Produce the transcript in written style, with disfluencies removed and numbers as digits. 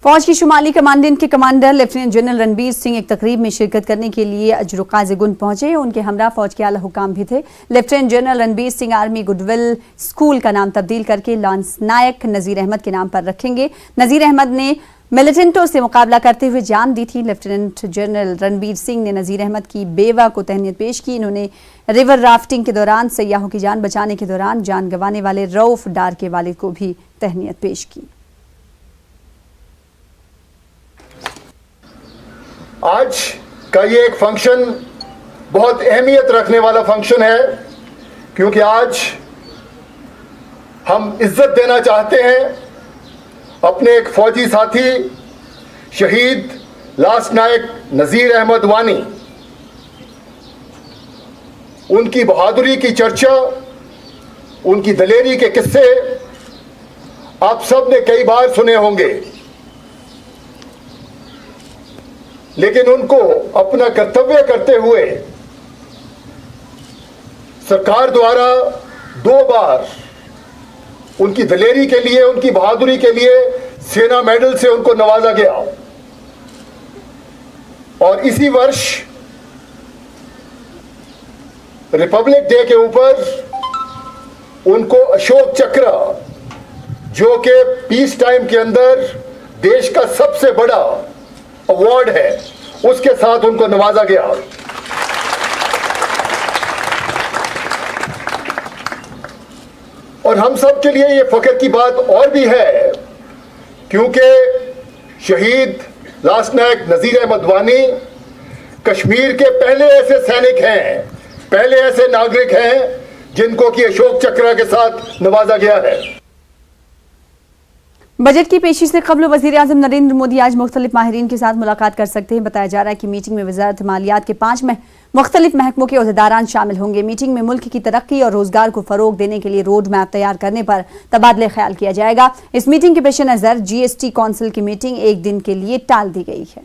फौज की शुमाली कमांडेंट के commander lieutenant general Ranbir Singh एक तकरीब में शिरकत करने के लिए अजरुकाज़ीगुंड पहुंचे। उनके हमरा फौज के आला हुकाम भी थे। Lieutenant general Ranbir Singh army goodwill school का नाम तब्दील करके लांस नायक नज़ीर अहमद के नाम पर रखेंगे। नज़ीर अहमद ने मिलिटेंटों से मुकाबला करते हुए जान दी थी। लेफ्टिनेंट जनरल रणबीर सिंह ने नज़ीर अहमद की बेवा को तहनीत पेश की। इन्होंने रिवर राफ्टिंग के दौरान सयाहों की जान बचाने के दौरान जान गंवाने वाले रऊफ डार के वालिद को भी तहनीत पेश की। आज का ये एक फंक्शन बहुत अहमियत रखने वाला फंक्शन है, क्योंकि आज हम इज्जत देना चाहते हैं अपने एक फौजी साथी शहीद लांस नायक नज़ीर अहमद वानी। उनकी बहादुरी की चर्चा, उनकी दलेरी के किस्से आप सब ने कई बार सुने होंगे, लेकिन उनको अपना कर्तव्य करते हुए सरकार द्वारा 2 बार उनकी दलेरी के लिए, उनकी बहादुरी के लिए सेना मेडल से उनको नवाजा गया। और इसी वर्ष रिपब्लिक डे के ऊपर उनको अशोक चक्र, जो कि पीस टाइम के अंदर देश का सबसे बड़ा अवार्ड है, उसके साथ उनको नवाजा गया। और हम सब के लिए ये फख्र की बात और भी है, क्योंकि शहीद लांस नायक नज़ीर अहमद वानी कश्मीर के पहले ऐसे सैनिक हैं, पहले ऐसे नागरिक हैं जिनको कि अशोक चक्र के साथ नवाजा गया है। बजट की पेशी से कबल वज़ीर आज़म नरेंद्र मोदी आज मुख्तलिफ माहिरीन के साथ मुलाकात कर सकते हैं। बताया जा रहा है कि मीटिंग में वज़ारत मालियात के 5 मुख्तलिफ महकमों के ओहदेदारान शामिल होंगे। मीटिंग में मुल्क की तरक्की और रोजगार को फरोग देने के लिए रोड मैप तैयार करने पर तबादले ख्याल किया जाएगा। इस मीटिंग के पेश नज़र GST कौंसिल की मीटिंग एक दिन के लिए टाल दी गई है।